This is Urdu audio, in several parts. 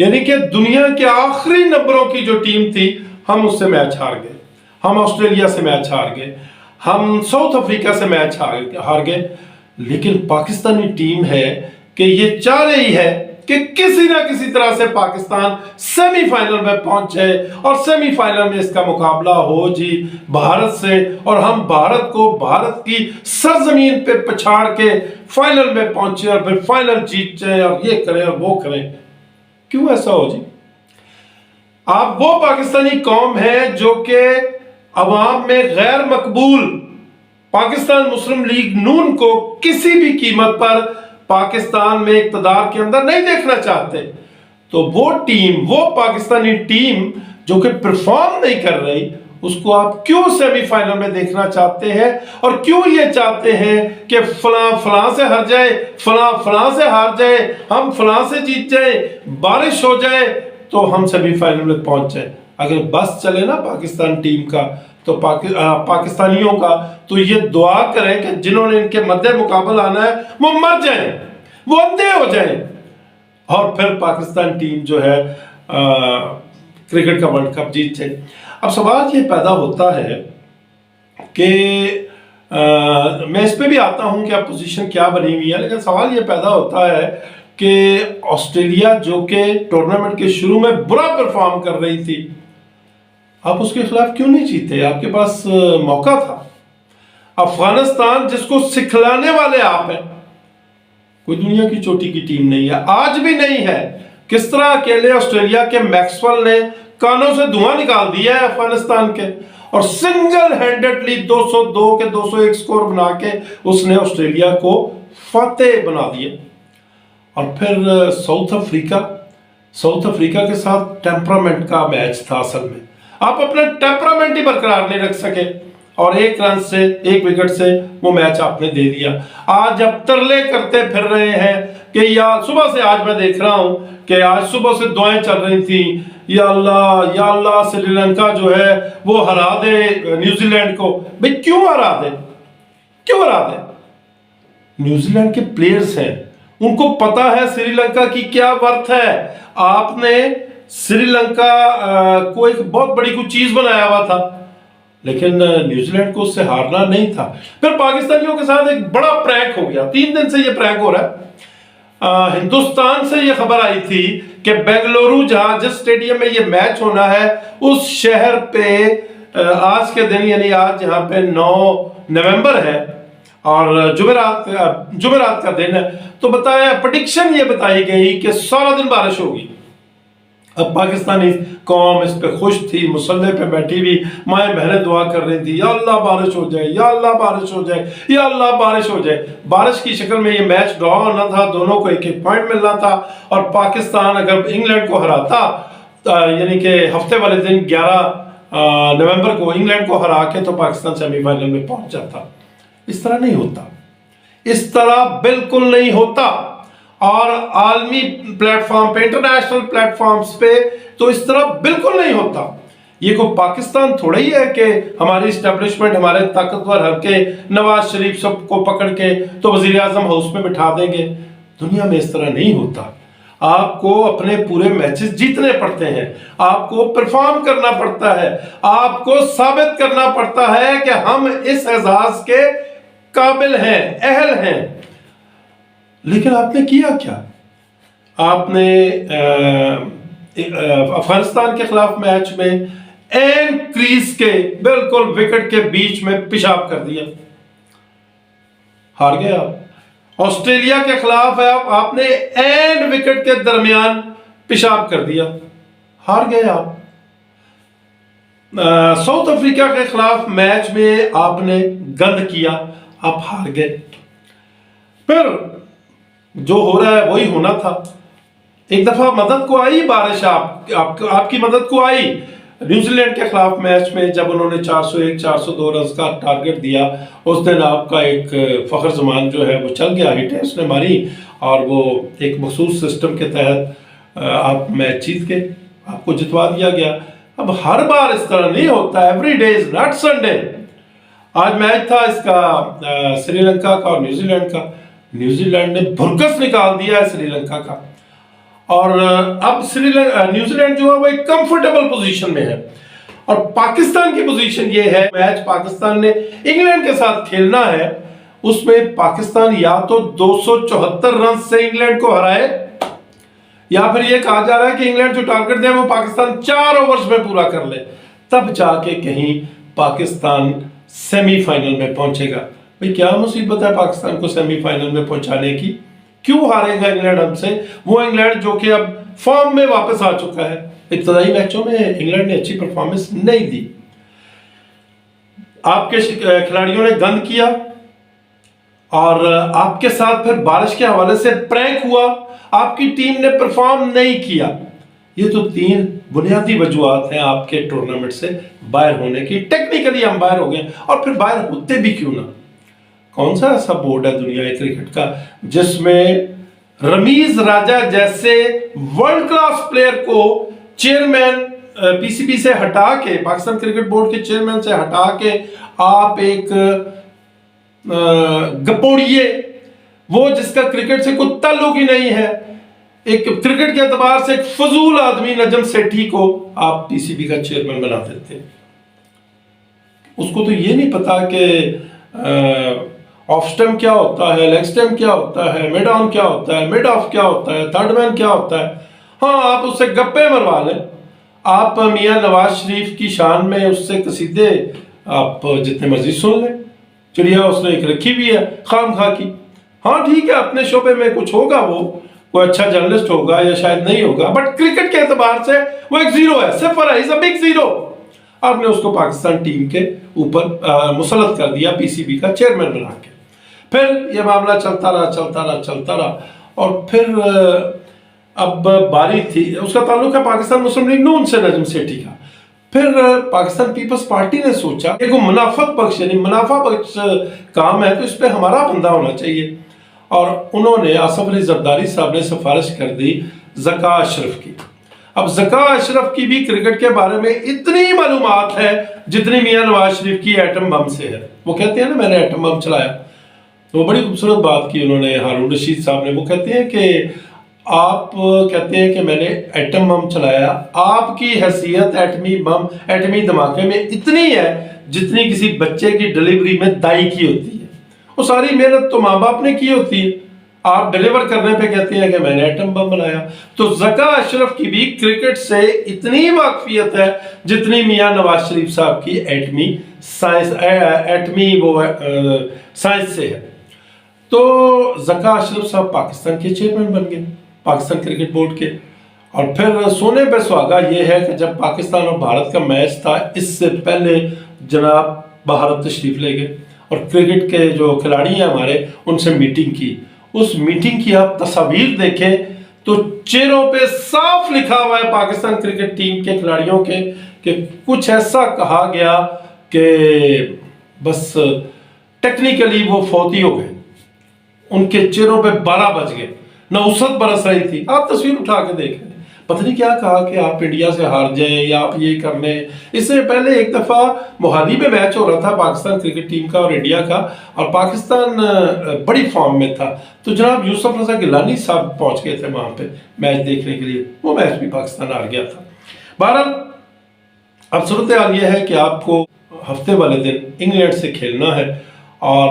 یعنی کہ دنیا کے آخری نمبروں کی جو ٹیم تھی ہم اس سے میچ ہار گئے، ہم آسٹریلیا سے میچ ہار گئے، ہم ساؤتھ افریقہ سے میچ ہار گئے. لیکن پاکستانی ٹیم ہے کہ یہ چاہ رہی ہے کہ کسی نہ کسی طرح سے پاکستان سیمی فائنل میں پہنچ جائے اور سیمی فائنل میں اس کا مقابلہ ہو جی بھارت سے، اور ہم بھارت کو بھارت کی سرزمین پہ پچھاڑ کے فائنل میں پہنچے اور پھر فائنل جیت جائیں اور یہ کریں اور وہ کریں. کیوں ایسا ہو جی؟ آپ وہ پاکستانی قوم ہے جو کہ عوام میں غیر مقبول پاکستان مسلم لیگ نون کو کسی بھی قیمت پر پاکستان میں اقتدار کے اندر نہیں دیکھنا چاہتے. تو وہ ٹیم، وہ پاکستانی ٹیم جو کہ پرفارم نہیں کر رہی، اس کو آپ کیوں سیمی فائنل میں دیکھنا چاہتے ہیں؟ اور کیوں یہ چاہتے ہیں کہ فلاں سے ہر جائے، فلاں سے ہار جائے، ہم فلاں سے جیت جائیں، بارش ہو جائے تو ہم سیمی فائنل میں پہنچ جائیں. اگر بس چلے نا پاکستان ٹیم کا تو پاکستانیوں کا، تو یہ دعا کریں کہ جنہوں نے ان کے مد مقابل آنا ہے وہ مر جائیں، وہ اندھے ہو جائیں، اور پھر پاکستان ٹیم جو ہے کرکٹ کا ورلڈ کپ جیت جائے. اب سوال یہ پیدا ہوتا ہے کہ میں اس پہ بھی آتا ہوں کہ اپوزیشن کیا بنی ہوئی ہے، لیکن سوال یہ پیدا ہوتا ہے کہ آسٹریلیا جو کہ ٹورنامنٹ کے شروع میں برا پرفارم کر رہی تھی، آپ اس کے خلاف کیوں نہیں جیتے؟ آپ کے پاس موقع تھا. افغانستان جس کو سکھلانے والے آپ ہیں، کوئی دنیا کی چوٹی کی ٹیم نہیں ہے، آج بھی نہیں ہے. کس طرح اکیلے آسٹریلیا کے میکسویل نے کانوں سے دھواں نکال دیا ہے افغانستان کے، اور سنگل ہینڈڈلی 202 کے 201 سکور بنا کے اس نے آسٹریلیا کو فاتح بنا دیا. اور پھر ساؤتھ افریقہ کے ساتھ ٹیمپرامنٹ کا میچ تھا. اصل میں آپ اپنا ٹیمپرامنٹ ہی برقرار نہیں رکھ سکے اور ایک رن سے، ایک وکٹ سے وہ میچ آپ نے دے دیا. آج اب ترلے کرتے پھر رہے ہیں کہ یا صبح سے، آج میں دیکھ رہا ہوں کہ آج صبح سے دعائیں چل رہی تھیں، یا اللہ سری لنکا جو ہے وہ ہرا دے نیوزی لینڈ کو. بھئی کیوں ہرا دے؟ نیوزی لینڈ کے پلیئرز ہیں، ان کو پتا ہے سری لنکا کی کیا ورتھ ہے. آپ نے سری لنکا کو ایک بہت بڑی کوئی چیز بنایا ہوا تھا، لیکن نیوزی لینڈ کو اس سے ہارنا نہیں تھا. پھر پاکستانیوں کے ساتھ ایک بڑا پرینک ہو گیا، 3 دن سے یہ پرینک ہو رہا ہے. ہندوستان سے یہ خبر آئی تھی کہ بنگلورو جہاں جس اسٹیڈیم میں یہ میچ ہونا ہے، اس شہر پہ آج کے دن، یعنی آج یہاں پہ 9 نومبر ہے اور جمعرات کا دن ہے، تو پریڈکشن یہ بتائی گئی کہ سارا دن بارش ہوگی. اب پاکستانی قوم اس پہ خوش تھی، مسلح پہ بیٹھی ہوئی مائیں بہنیں دعا کر رہی تھی، یا اللہ بارش ہو جائے، یا اللہ بارش ہو جائے، یا اللہ بارش ہو جائے. بارش کی شکل میں یہ میچ ڈرا ہونا تھا، دونوں کو 1-1 پوائنٹ ملنا تھا، اور پاکستان اگر انگلینڈ کو ہراتا، یعنی کہ ہفتے والے دن 11 نومبر کو انگلینڈ کو ہرا کے، تو پاکستان سیمی فائنل میں پہنچ جاتا. اس طرح نہیں ہوتا، اس طرح بالکل نہیں ہوتا. اور عالمی پلیٹ فارم پہ، انٹرنیشنل پلیٹ فارمز پہ تو اس طرح بالکل نہیں ہوتا. یہ کوئی پاکستان تھوڑا ہی ہے کہ ہماری اسٹیبلشمنٹ، ہمارے طاقتور حلقے نواز شریف سب کو پکڑ کے تو وزیر اعظم ہاؤس میں بٹھا دیں گے. دنیا میں اس طرح نہیں ہوتا. آپ کو اپنے پورے میچز جیتنے پڑتے ہیں، آپ کو پرفارم کرنا پڑتا ہے، آپ کو ثابت کرنا پڑتا ہے کہ ہم اس اعزاز کے قابل ہیں، اہل ہیں. لیکن آپ نے کیا کیا؟ آپ نے افغانستان کے خلاف میچ میں این کریز کے بالکل وکٹ کے بیچ میں پیشاب کر دیا، ہار گئے آپ. آسٹریلیا کے خلاف ہے، آپ نے این وکٹ کے درمیان پیشاب کر دیا، ہار گئے آپ. ساؤتھ افریقہ کے خلاف میچ میں آپ نے گند کیا، آپ ہار گئے. پھر جو ہو رہا ہے وہی ہونا تھا. ایک دفعہ مدد کو آئی بارش، آپ کی مدد کو آئی. نیوزی لینڈ کے خلاف میچ میں جب انہوں نے 401 402 رنز کا ٹارگٹ دیا، اس دن آپ کا ایک فخر زمان جو ہے وہ چل گیا، ہٹ ہے اس نے ماری، اور وہ ایک مخصوص سسٹم کے تحت آپ میچ جیت کے آپ کو جتوا دیا گیا. اب ہر بار اس طرح نہیں ہوتا. Every day is not Sunday. آج میچ تھا اس کا سری لنکا کا اور نیوزی لینڈ کا. نیوزی لینڈ نے بھرکس نکال دیا ہے سری لنکا کا، اور اب نیوزی لینڈ جو ہے وہ ایک کمفرٹیبل پوزیشن میں ہے. اور پاکستان کی پوزیشن یہ ہے، میچ پاکستان نے انگلینڈ کے ساتھ کھیلنا ہے، اس میں پاکستان یا تو 274 رن سے انگلینڈ کو ہرائے، یا پھر یہ کہا جا رہا ہے کہ انگلینڈ جو ٹارگٹ دے وہ پاکستان 4 اوورز میں پورا کر لے، تب جا کے کہیں پاکستان سیمی فائنل میں پہنچے گا. بھئی کیا مصیبت ہے پاکستان کو سیمی فائنل میں پہنچانے کی؟ کیوں ہارے گا انگلینڈ ہم سے؟ وہ انگلینڈ جو کہ اب فارم میں واپس آ چکا ہے. ابتدائی میچوں میں انگلینڈ نے اچھی پرفارمنس نہیں دی، آپ کے کھلاڑیوں نے گند کیا، اور آپ کے ساتھ پھر بارش کے حوالے سے پرینک ہوا، آپ کی ٹیم نے پرفارم نہیں کیا. یہ تو 3 بنیادی وجوہات ہیں آپ کے ٹورنامنٹ سے باہر ہونے کی. ٹیکنیکلی ہم باہر ہو گئے، اور پھر باہر ہوتے بھی کیوں نہ. کون سا ایسا بورڈ ہے دنیا کرکٹ کا جس میں رمیز راجہ جیسے ورلڈ کلاس پلیئر کو چیئرمین پی سی بی سے ہٹا کے، پاکستان کرکٹ بورڈ کے چیئرمین سے ہٹا کے، آپ ایک گپوڑیے، وہ جس کا کرکٹ سے کوئی تعلق ہی نہیں ہے، ایک کرکٹ کے اعتبار سے ایک فضول آدمی نجم سیٹھی کو آپ پی سی بی کا چیئرمین بنا دیتے ہیں. اس کو تو یہ نہیں پتا کہ آف سٹمپ کیا ہوتا ہے، لیگ سٹمپ کیا ہوتا ہے، مڈ آن کیا ہوتا ہے، مڈ آف کیا ہوتا ہے، تھرڈ مین کیا ہوتا ہے. ہاں آپ اس سے گپے مروا لیں، آپ میاں نواز شریف کی شان میں اس سے قصیدے آپ جتنے مرضی سن لیں. چڑیا اس نے ایک رکھی بھی ہے خام خواہ کی. ہاں ٹھیک ہے، اپنے شعبے میں کچھ ہوگا، وہ کوئی اچھا جرنلسٹ ہوگا یا شاید نہیں ہوگا، بٹ کرکٹ کے اعتبار سے وہ ایک زیرو ہے، صفر ہے، از اے بگ زیرو. آپ نے اس کو پاکستان ٹیم کے اوپر مسلط کر دیا پی سی بی کا چیئرمین بنا کے. پھر یہ معاملہ چلتا رہا، اور پھر اب باری تھی، اس کا تعلق ہے پاکستان مسلم لیگ نون سے نجم سیٹھی کا. پھر پاکستان پیپلز پارٹی نے سوچا کہ کوئی منافع بخش کام ہے تو اس پہ ہمارا بندہ ہونا چاہیے، اور انہوں نے آصف علی زرداری صاحب نے سفارش کر دی ذکا اشرف کی. اب ذکا اشرف کی بھی کرکٹ کے بارے میں اتنی معلومات ہے جتنی میاں نواز شریف کی ایٹم بم سے ہے. وہ کہتے ہیں نا میں نے ایٹم بم چلایا، وہ بڑی خوبصورت بات کی انہوں نے، ہارون رشید صاحب نے. وہ کہتے ہیں کہ آپ کہتے ہیں کہ میں نے ایٹم بم چلایا، آپ کی حیثیت ایٹمی دھماکے میں اتنی ہے جتنی کسی بچے کی ڈیلیوری میں دائی کی ہوتی ہے. وہ ساری محنت تو ماں باپ نے کی ہوتی ہے، آپ ڈیلیور کرنے پہ کہتے ہیں کہ میں نے ایٹم بم بنایا. تو ذکا اشرف کی بھی کرکٹ سے اتنی واقفیت ہے جتنی میاں نواز شریف صاحب کی ایٹمی سائنس سے ہے. تو ذکا اشرف صاحب پاکستان کے چیئرمین بن گئے، پاکستان کرکٹ بورڈ کے. اور پھر سونے پہ سہاگا یہ ہے کہ جب پاکستان اور بھارت کا میچ تھا، اس سے پہلے جناب بھارت تشریف لے گئے اور کرکٹ کے جو کھلاڑی ہیں ہمارے ان سے میٹنگ کی. اس میٹنگ کی آپ تصاویر دیکھیں تو چہروں پہ صاف لکھا ہوا ہے پاکستان کرکٹ ٹیم کے کھلاڑیوں کے کہ کچھ ایسا کہا گیا کہ بس ٹیکنیکلی وہ فوتی ہو گئے، ان کے چہروں پہ 12 بج گئے، نوسط برس رہی تھی. آپ تصویر اٹھا کے دیکھیں، پتہ نہیں کیا کہا کہ آپ انڈیا سے ہار جائیں یا آپ یہ کر لیں. اس سے پہلے ایک دفعہ موہالی میں میچ ہو رہا تھا پاکستان کرکٹ ٹیم کا اور انڈیا کا، اور پاکستان بڑی فارم میں تھا، تو جناب یوسف رضا گیلانی صاحب پہنچ گئے تھے وہاں پہ میچ دیکھنے کے لیے. وہ میچ بھی پاکستان ہار گیا تھا. بہرحال اب صورتحال یہ ہے کہ آپ کو ہفتے والے دن انگلینڈ سے کھیلنا ہے، اور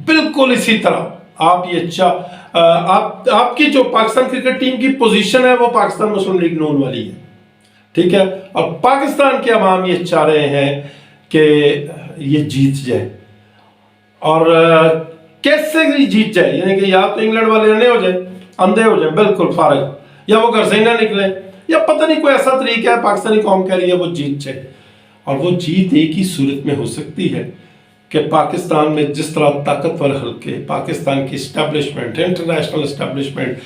بالکل اسی طرح آپ کی جو پاکستان کرکٹ ٹیم کی پوزیشن ہے وہ پاکستان مسلم لیگ نون والی ہے، ٹھیک ہے. اور پاکستان کے عوام یہ چاہ رہے ہیں کہ یہ جیت جائے، اور کیسے جیت جائے، یعنی کہ یا تو انگلینڈ والے اندھے ہو جائیں بالکل فارغ، یا وہ گھر سے ہی نہ نکلیں، یا پتہ نہیں کوئی ایسا طریقہ ہے پاکستانی قوم کہہ رہی ہے وہ جیت جائے. اور وہ جیت ایک ہی صورت میں ہو سکتی ہے کہ پاکستان میں جس طرح طاقتور حلقے، پاکستان کی اسٹیبلشمنٹ، انٹرنیشنل اسٹیبلشمنٹ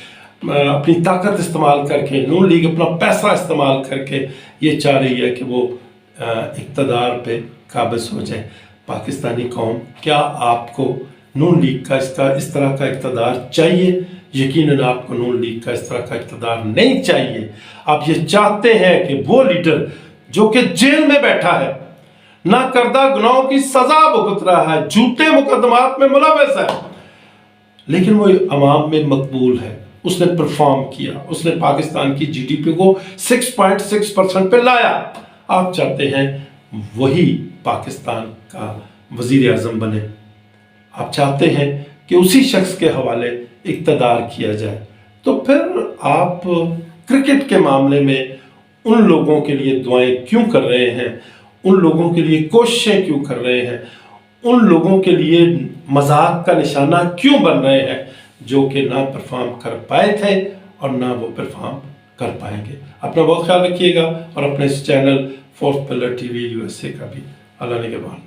اپنی طاقت استعمال کر کے، نون لیگ اپنا پیسہ استعمال کر کے یہ چاہ رہی ہے کہ وہ اقتدار پہ قابض ہو جائے. پاکستانی قوم، کیا آپ کو نون لیگ کا اس طرح کا اقتدار چاہیے؟ یقیناً آپ کو نون لیگ کا اس طرح کا اقتدار نہیں چاہیے. آپ یہ چاہتے ہیں کہ وہ لیڈر جو کہ جیل میں بیٹھا ہے، نہ کردہ گناہوں کی سزا بھگت رہا ہے، جھوٹے مقدمات میں ملوث ہے، لیکن وہ عوام میں مقبول ہے، اس نے پرفارم کیا، اس نے پاکستان کی جی ڈی پی کو 6.6% پہ لایا۔ آپ چاہتے ہیں وہی پاکستان کا وزیر اعظم بنے، آپ چاہتے ہیں کہ اسی شخص کے حوالے اقتدار کیا جائے، تو پھر آپ کرکٹ کے معاملے میں ان لوگوں کے لیے دعائیں کیوں کر رہے ہیں، ان لوگوں کے لیے کوششیں کیوں کر رہے ہیں، ان لوگوں کے لیے مذاق کا نشانہ کیوں بن رہے ہیں جو کہ نہ پرفارم کر پائے تھے اور نہ وہ پرفارم کر پائیں گے؟ اپنا بہت خیال رکھیے گا اور اپنے اس channel Fourth Pillar T V USA کا بھی۔ اللہ نگہبان۔